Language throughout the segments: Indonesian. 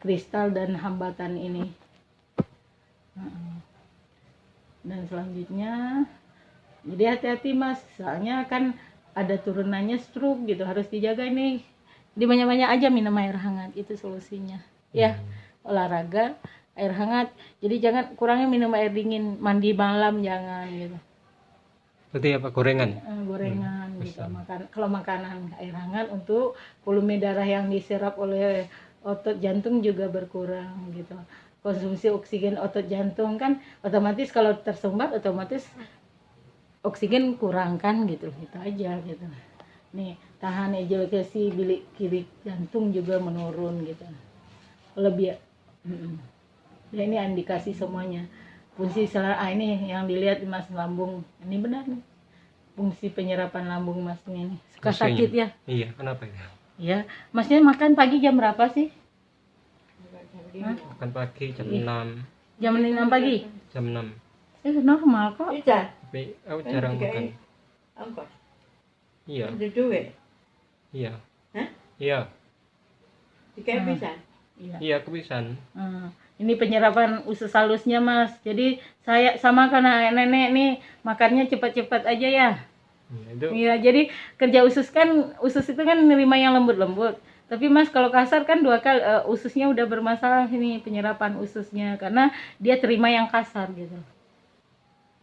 kristal dan hambatan ini. Dan selanjutnya, jadi hati-hati Mas, soalnya kan ada turunannya stroke gitu, harus dijaga nih. Di banyak-banyak aja minum air hangat, itu solusinya. Ya, olahraga, air hangat. Jadi jangan kurangnya minum air dingin, mandi malam jangan gitu. Berarti apa, gorengan? Gorengan gitu. Kalau makanan air hangat untuk volume darah yang diserap oleh otot jantung juga berkurang gitu. Konsumsi oksigen otot jantung kan otomatis kalau tersumbat otomatis oksigen kurang kan gitu, itu aja gitu. Nih, tahan ejakulasi bilik kiri jantung juga menurun gitu. Lebih ya ini indikasi semuanya. Fungsi ini yang dilihat Mas lambung. Ini benar nih. Fungsi penyerapan lambung Mas ini. Suka sakit ya? Iya, kenapa ya? Ya, Masnya makan pagi jam berapa sih? Makan pagi jam 6. Jam 6 pagi? Jam 6. Normal kok. Tapi aku jarang makan. Iya. Iya. Hah? Iya. Kepisan. Iya, kepisan. Ini penyerapan usus halusnya Mas. Jadi saya sama karena nenek nih makannya cepat-cepat aja ya. Iya, jadi kerja usus itu kan nerima yang lembut-lembut. Tapi Mas kalau kasar kan 2 kali ususnya udah bermasalah ini penyerapan ususnya karena dia terima yang kasar gitu.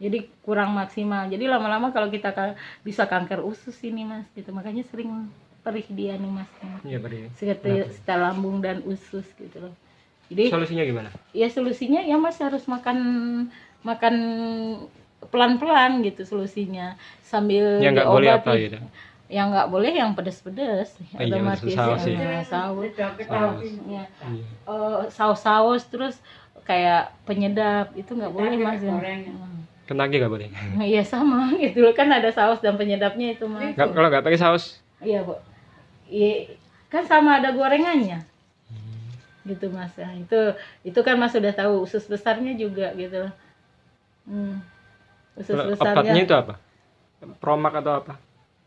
Jadi kurang maksimal. Jadi lama-lama kalau kita bisa kanker usus ini Mas gitu. Makanya sering perih dia nih Mas. Iya, perih. Sekitar lambung dan usus gitu loh. Jadi solusinya gimana? Ya solusinya ya Mas harus makan pelan-pelan gitu solusinya sambil ya nggak boleh apa gitu. Yang nggak boleh yang pedas-pedas, otomatis saus terus kayak penyedap itu nggak boleh Mas. Kenaki nggak boleh. Iya sama gitu kan ada saus dan penyedapnya itu Mas. Kalau nggak pakai saus? Iya Bu. Iya kan sama ada gorengannya. Gitu Mas. Nah, itu kan Mas sudah tahu usus besarnya juga gitu. Usus besarnya. Obatnya itu apa? Promak atau apa?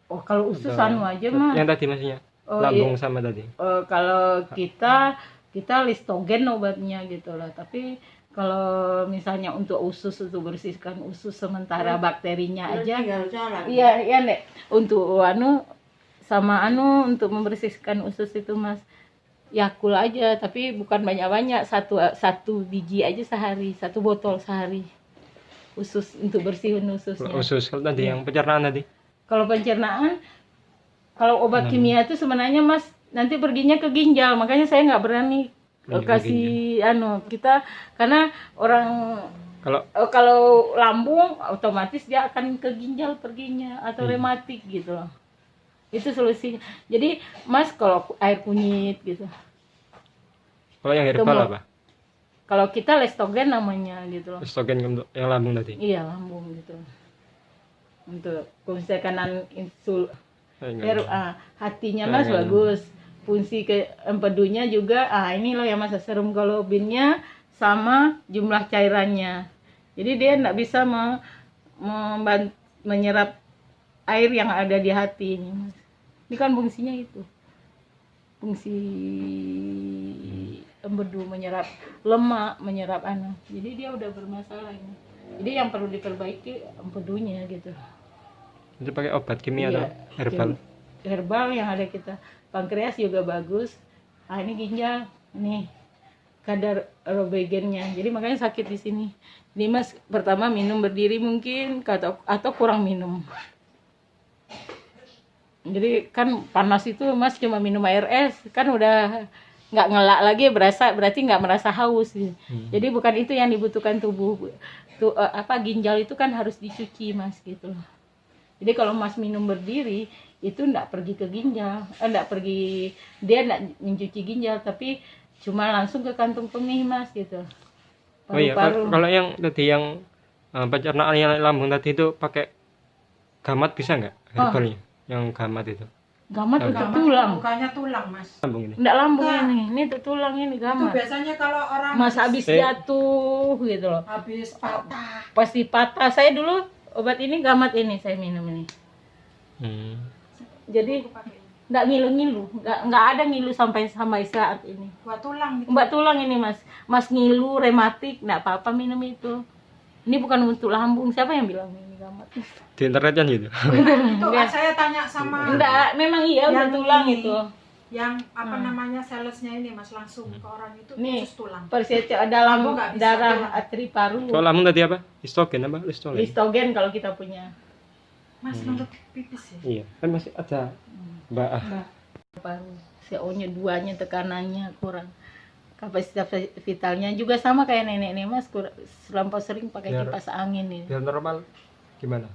Oh, kalau usus aja mah. Yang tadi maksudnya. Lambung iya. Sama tadi. Kalau kita listogen obatnya gitu loh. Tapi kalau misalnya untuk usus untuk bersihkan usus sementara bakterinya aja. Iya, Nek. Untuk untuk membersihkan usus itu Mas. Yakul aja, tapi bukan banyak-banyak, satu biji aja sehari, 1 botol sehari. Usus untuk bersihin ususnya. Usus kalau tadi yang pencernaan tadi. Kalau pencernaan, kalau obat kimia itu sebenarnya Mas nanti perginya ke ginjal, makanya saya nggak berani kasih kita karena orang kalau lambung otomatis dia akan ke ginjal perginya atau rematik gitu loh. Itu solusinya. Jadi Mas kalau air kunyit gitu. Kalau yang herbal apa? Kalau kita lestogen namanya gitu loh. Lestogen untuk yang lambung tadi. Iya, lambung gitu. Untuk fungsi kanan hatinya Mas bagus. Fungsi empedunya juga ini loh ya Mas, serum globinnya sama jumlah cairannya. Jadi dia enggak bisa menyerap air yang ada di hati ini Mas. Ini kan fungsinya itu. Fungsi empedu menyerap lemak, menyerap Jadi dia udah bermasalah ini. Jadi yang perlu diperbaiki empedunya gitu. Itu pakai obat kimia atau herbal? Herbal yang ada kita. Pankreas juga bagus. Ini ginjal, nih kadar robegennya. Jadi makanya sakit di sini. Jadi Mas pertama minum berdiri mungkin atau kurang minum. Jadi kan panas itu Mas cuma minum air es kan udah nggak ngelak lagi berarti nggak merasa haus. Jadi bukan itu yang dibutuhkan tubuh. Ginjal itu kan harus dicuci Mas gitu. Jadi kalau Mas minum berdiri itu nggak pergi ke ginjal, dia nggak mencuci ginjal tapi cuma langsung ke kantung kemih Mas gitu. Paru-paru. Kalau yang tadi yang pencernaan yang lambung tadi itu pakai gamat bisa nggak herbalnya? Yang gamat itu? Gamat untuk tulang. Bukannya tulang Mas. Lambung ini? Nggak lambung ini tuh tulang ini gamat. Itu biasanya kalau orang Mas habis jatuh gitu loh. Habis patah. Pasti patah. Saya dulu obat ini gamat ini saya minum ini. Jadi nggak ngilu-ngilu, nggak ada ngilu sampai saat ini. Buat tulang gitu. Mbak tulang ini mas ngilu rematik nggak apa-apa minum itu. Ini bukan untuk lambung, siapa yang bilang ini gamat? Di internet kan gitu. Itu saya tanya sama Enggak, memang iya udah Yang tulang ini. itu. yang apa namanya salesnya ini Mas, langsung ke orang itu Nih. khusus tulang. Persepsi dalam Aku nggak bisa darah tulang. arteri paru. Kalau lambung tadi apa? Listogen apa? Listogen. Listogen kalau kita punya. Mas menurut pipis ya. Iya, kan masih ada Mbak. Paru. CO-nya 2-nya tekanannya kurang. Kapasitas vitalnya juga sama kayak nenek Mas, terlampau sering pakai Biar- kipas angin ini. Biar normal gimana?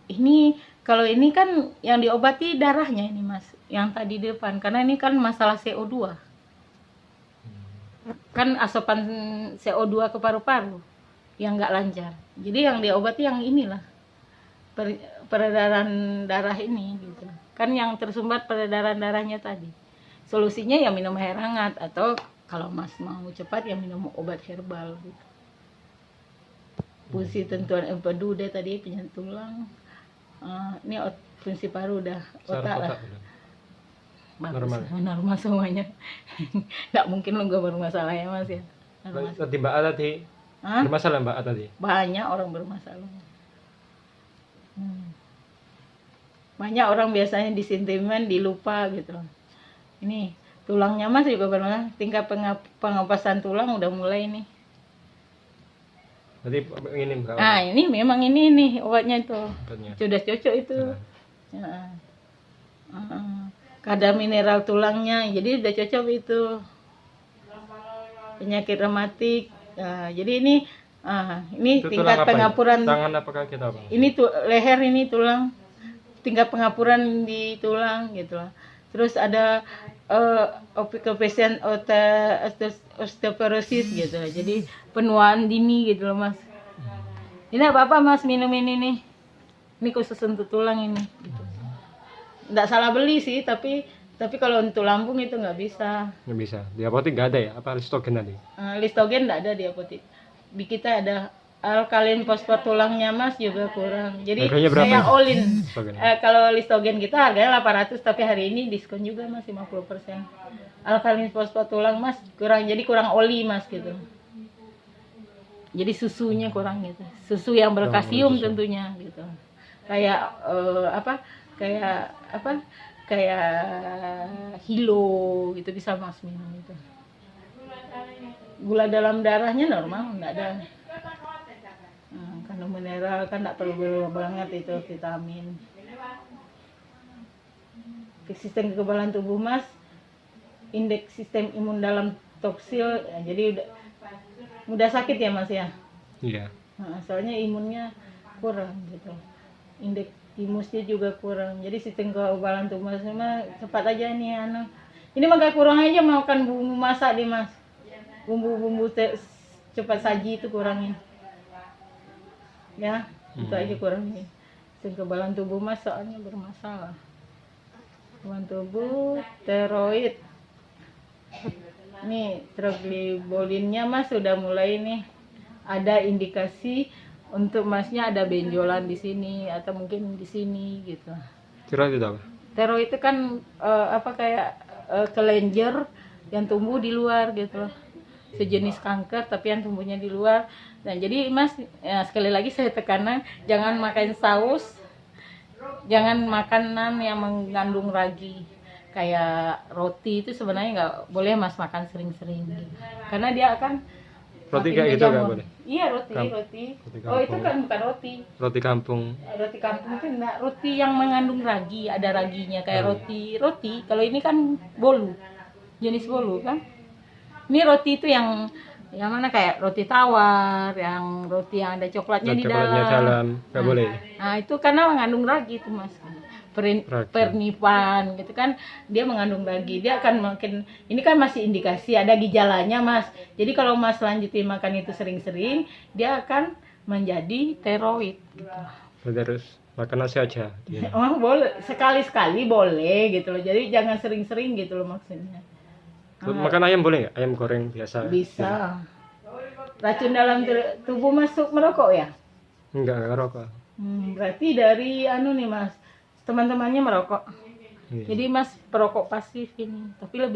Ini kalau ini kan yang diobati darahnya ini Mas, yang tadi di depan karena ini kan masalah CO2. Kan asupan CO2 ke paru-paru yang nggak lancar. Jadi yang diobati yang inilah. Peredaran darah ini gitu. Kan yang tersumbat peredaran darahnya tadi. Solusinya ya minum air hangat atau kalau Mas mau cepat ya minum obat herbal gitu. Fungsi tentuan empedu deh tadi penyakit tulang. Ini fungsi paru udah Saraf otak lah. otak udah. Bagus, Normal. normal semuanya. Nggak mungkin lo gak bermasalah ya Mas ya. Normal. Tadi Mbak A tadi Hah? bermasalah Mbak A tadi. Banyak orang bermasalah. Banyak orang biasanya disentimen, dilupa gitu. Ini tulangnya Mas juga bermasalah. Tingkat pengapasan tulang udah mulai nih. Tadi ini Mbak. Ah ini memang ini nih obatnya itu. Obatnya. Sudah cocok itu. Nah, Ya. Kadar mineral tulangnya, jadi udah cocok itu. Penyakit rematik. Jadi ini itu tulang tingkat apa ini? pengapuran. Tangan apakah kita apa? Ini tuh leher ini tulang. Tingkat pengapuran di tulang gitu loh. Terus ada occupational osteoporosis gitu loh. Jadi penuaan dini gitu loh Mas. Ini apa Mas minum ini nih. Ini khusus untuk tulang ini. Gitu. Nggak salah beli sih, tapi kalau untuk lambung itu nggak bisa. Nggak bisa. Di apotek nggak ada ya? Apa listogen tadi? Listogen nggak ada di apotek. Di kita ada alkalin fosfat tulangnya Mas juga kurang. Jadi Harganya berapa saya ini? all-in. Listogen. Kalau listogen kita harganya 800 tapi hari ini diskon juga Mas 50%. Alkalin fosfat tulang Mas kurang, jadi kurang oli Mas gitu. Jadi susunya kurang gitu. Susu yang berkalsium susu. tentunya gitu. Kayak kayak Hilo gitu bisa Mas minum itu. Gula dalam darahnya normal, nggak ada. Kandung mineral kan nggak perlu banget itu vitamin. Sistem kekebalan tubuh Mas, indeks sistem imun dalam toksil, jadi mudah sakit ya Mas ya. Iya. Soalnya imunnya kurang gitu. Indeks imusnya juga kurang. Jadi sistem kekebalan tubuh Mas cepat aja nih Ini maka kurang aja makan bumbu masak deh Mas. Bumbu-bumbu cepat saji itu kurangin. Ya, itu aja kurangin. Sistem kekebalan tubuh Mas soalnya bermasalah. Kekebalan tubuh, steroid. Nih, triglyceridennya Mas sudah mulai nih ada indikasi untuk Masnya ada benjolan di sini atau mungkin di sini gitu. Tiroid itu apa? Steroid itu kan kayak kelenjar yang tumbuh di luar gitu loh. Sejenis kanker tapi yang tumbuhnya di luar. Nah, jadi Mas ya, sekali lagi saya tekankan jangan makan saus. Jangan makanan yang mengandung ragi. Kayak roti itu sebenarnya nggak boleh Mas makan sering-sering gitu. Karena dia akan Roti makin kayak gitu menjamur. nggak boleh? Iya roti. Roti Oh itu kampung. kan bukan roti. Roti kampung. Roti kampung itu enggak, roti yang mengandung ragi, ada raginya kayak roti. Kalau ini kan bolu. Jenis bolu kan. Ini roti itu yang mana kayak roti tawar, yang roti yang ada coklatnya di Coklatnya dalam. dalam nggak boleh. Nah, itu karena mengandung ragi itu Mas. Ragi. Pernipan gitu kan, dia mengandung ragi, dia akan makin, ini kan masih indikasi ada gejalanya Mas. Jadi kalau Mas lanjutin makan itu sering-sering, dia akan menjadi steroid gitu. Berarti harus makan nasi aja. Iya. Oh boleh, sekali-sekali boleh gitu loh, jadi jangan sering-sering gitu loh maksudnya. Makan ayam boleh nggak? Ayam goreng biasa. Bisa. Racun dalam tubuh masuk merokok ya? Enggak ngerokok. Berarti dari nih Mas, teman-temannya merokok. Iya. Jadi Mas perokok pasif ini, tapi lebih